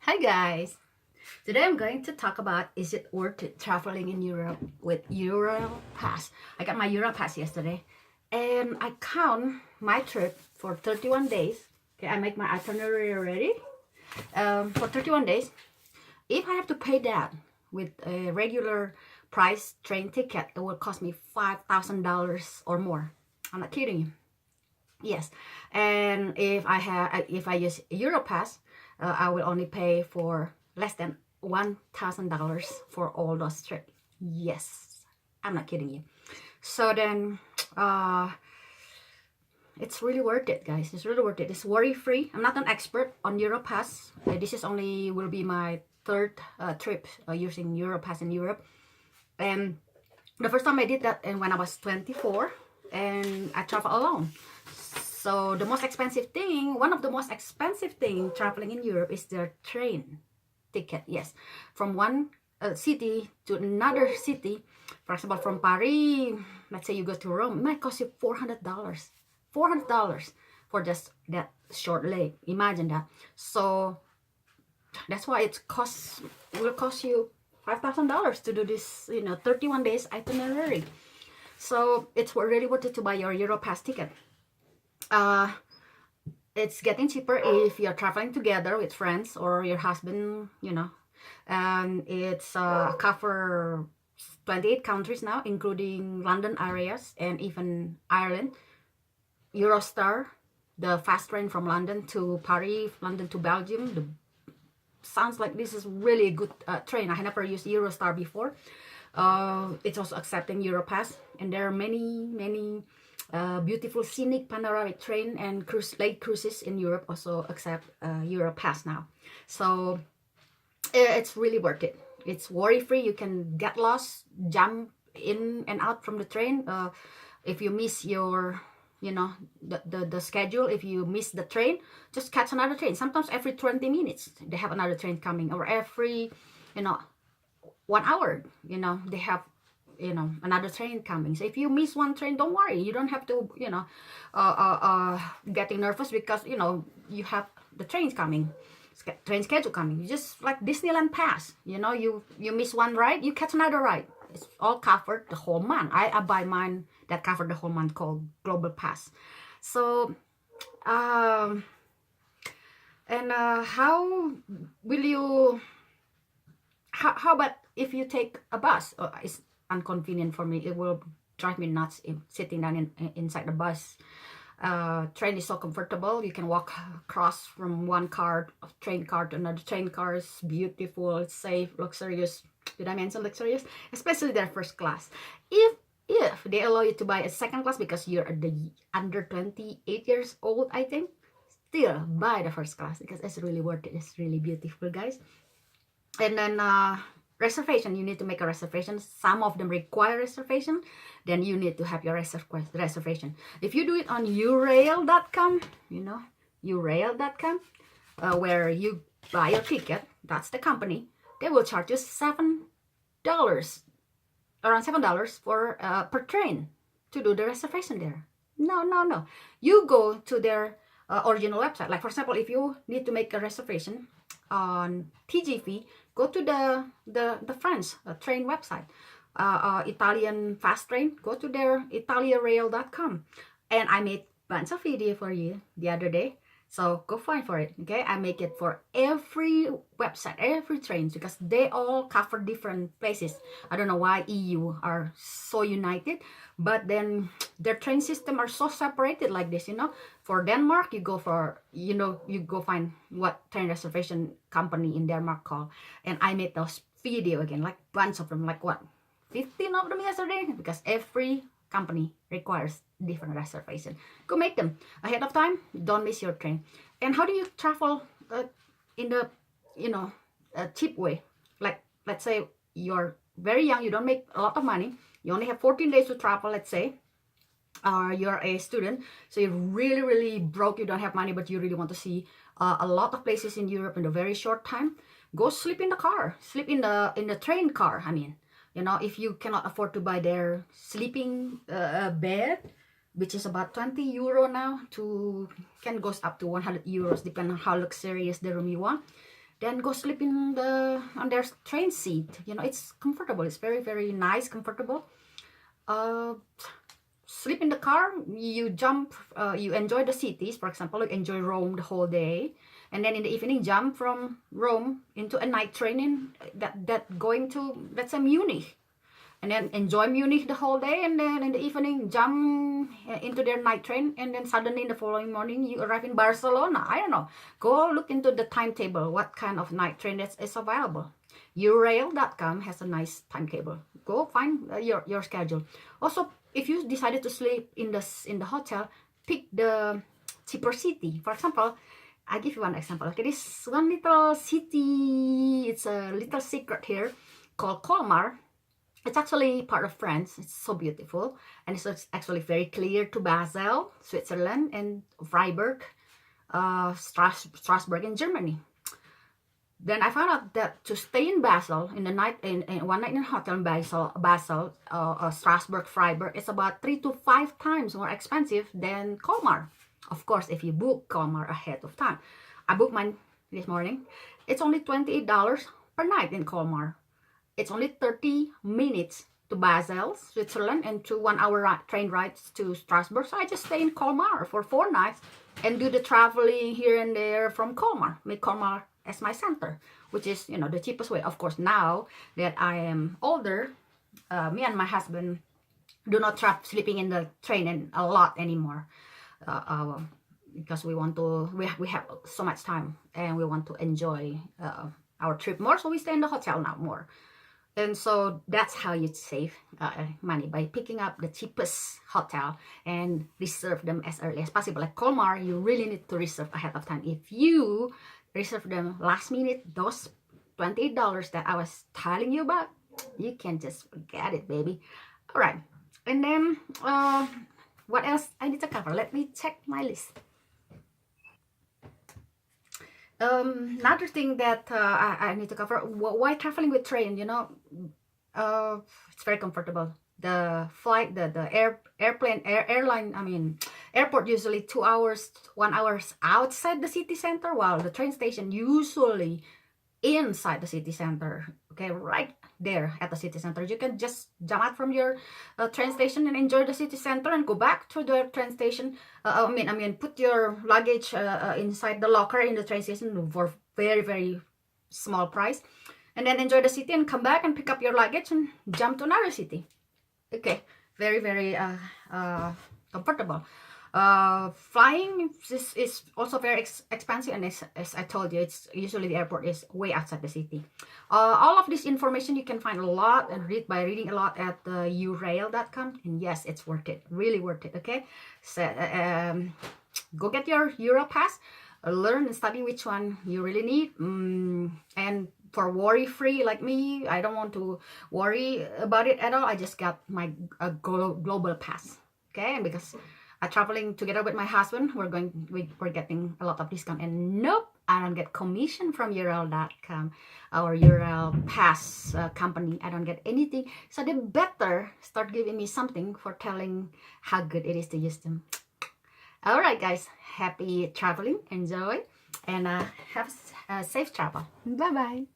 Hi guys! Today I'm going to talk about is it worth it traveling in Europe with Eurail Pass. I got my Eurail Pass yesterday and I count my trip for 31 days. Okay, I make my itinerary already for 31 days. If I have to pay that with a regular price train ticket, it will cost me $5,000 or more. I'm not kidding you. Yes, and if I use Europass, I will only pay for less than $1,000 for all those trips. Yes, I'm not kidding you. So then, it's really worth it, guys. It's really worth it. It's worry free. I'm not an expert on Europass. This is only will be my third trip using Europass in Europe, and the first time I did that and when I was 24 and I travel alone. So the most expensive thing, one of the most expensive thing traveling in Europe is the train ticket. Yes, from one city to another city. For example, from Paris, let's say you go to Rome, it might cost you $400. $400 for just that short leg. Imagine that. So that's why will cost you $5,000 to do this, 31 days itinerary. So it's really worth it to buy your Europass ticket. It's getting cheaper if you're traveling together with friends or your husband, and it's cover 28 countries now, including London areas and even Ireland. Eurostar, the fast train from London to Paris, London to Belgium. Sounds like this is really a good train. I had never used Eurostar before. It's also accepting Europass, and there are many beautiful scenic panoramic train and lake cruises in Europe also accept Europass now. So it's really worth it. It's worry free. You can get lost, jump in and out from the train. If you miss your the schedule, if you miss the train, just catch another train. Sometimes every 20 minutes they have another train coming, or every 1 hour they have another train coming. So if you miss one train, don't worry, you don't have to getting nervous because you have the trains coming, train schedule coming. You just like Disneyland Pass, you miss one ride, you catch another ride. It's all covered the whole month. I buy mine that covered the whole month called Global Pass. So and how will you how about if you take a bus? It's inconvenient for me. It will drive me nuts sitting down inside the bus. Train is so comfortable. You can walk across from one train car to another train car. It's beautiful, it's safe, luxurious. Did I mention luxurious? Especially their first class. If they allow you to buy a second class because you're under 28 years old, I think, still buy the first class because it's really worth it. It's really beautiful, guys. And then reservation, you need to make a reservation. Some of them require reservation, then you need to have your reservation. If you do it on Eurail.com, Eurail.com, where you buy your ticket, that's the company, they will charge you around $7 for per train to do the reservation there. No, you go to their original website. Like for example, if you need to make a reservation on TGV, go to the French train website, Italian fast train, go to their italiarail.com. And I made bunch of video for you the other day, so go find for it. Okay, I make it for every website, every train, because they all cover different places. I don't know why EU are so united, but then their train system are so separated like this. For Denmark, you go for you go find what train reservation company in Denmark call, and I made those video again, like bunch of them, like what, 15 of them yesterday, because every company requires different reservation. Go make them ahead of time. Don't miss your train. And how do you travel in the a cheap way? Like let's say you're very young, you don't make a lot of money, you only have 14 days to travel, let's say, or you're a student, so you're really broke, you don't have money, but you really want to see a lot of places in Europe in a very short time. Go sleep in the car, sleep in the train car. I mean, if you cannot afford to buy their sleeping bed, which is about 20 euro now, can goes up to 100 euros, depending on how luxurious the room you want, then go sleep in on their train seat. You know, it's comfortable. It's very, very nice, comfortable. Sleep in the car, you jump, you enjoy the cities. For example, you enjoy Rome the whole day, and then in the evening jump from Rome into a night train in that going to, let's say, Munich, and then enjoy Munich the whole day, and then in the evening jump into their night train, and then suddenly in the following morning you arrive in Barcelona. I don't know, go look into the timetable, what kind of night train is available. Eurail.com has a nice timetable. Go find your schedule. Also, if you decided to sleep in the hotel, pick the cheaper city. For example, I give you one example. Okay, this one little city, it's a little secret here, called Colmar. It's actually part of France. It's so beautiful, and it's actually very clear to Basel, Switzerland, and Freiburg, Strasbourg in Germany. Then I found out that to stay in Basel in the night, in one night in a hotel in Basel, Strasbourg, Freiburg, it's about 3 to 5 times more expensive than Colmar. Of course, if you book Colmar ahead of time. I booked mine this morning. It's only $28 per night in Colmar. It's only 30 minutes to Basel, Switzerland, and to 1 hour train rides to Strasbourg. So I just stay in Colmar for 4 nights and do the traveling here and there from Colmar. Make Colmar as my center, which is, you know, the cheapest way. Of course, now that I am older, me and my husband do not sleeping in the train a lot anymore, because we have so much time and we want to enjoy our trip more. So we stay in the hotel now more. And so that's how you save money, by picking up the cheapest hotel and reserve them as early as possible. Like Colmar, you really need to reserve ahead of time. If you reserve them last minute, those $28 that I was telling you about, you can just forget it, baby. All right, and then what else I need to cover? Let me check my list. Another thing that I need to cover, why traveling with train, you know, it's very comfortable. The flight, the airport usually 2 hours, 1 hour outside the city center, while the train station usually inside the city center. Okay, right there at the city center. You can just jump out from your train station and enjoy the city center and go back to the train station. Put your luggage inside the locker in the train station for very, very small price, and then enjoy the city and come back and pick up your luggage and jump to another city. Okay, very, very comfortable. Flying is also very expensive, and as I told you, it's usually the airport is way outside the city. All of this information you can find a lot and read by reading a lot at Eurail.com, and yes, it's worth it, really worth it. Okay, so go get your Eurail Pass, learn and study which one you really need, and for worry-free like me, I don't want to worry about it at all. I just got my global pass. Okay, and because I'm traveling together with my husband, we're getting a lot of discount. And nope, I don't get commission from Eurail.com, our Eurail Pass company. I don't get anything. So they better start giving me something for telling how good it is to use them. All right, guys, happy traveling, enjoy, and have safe travel. Bye-bye.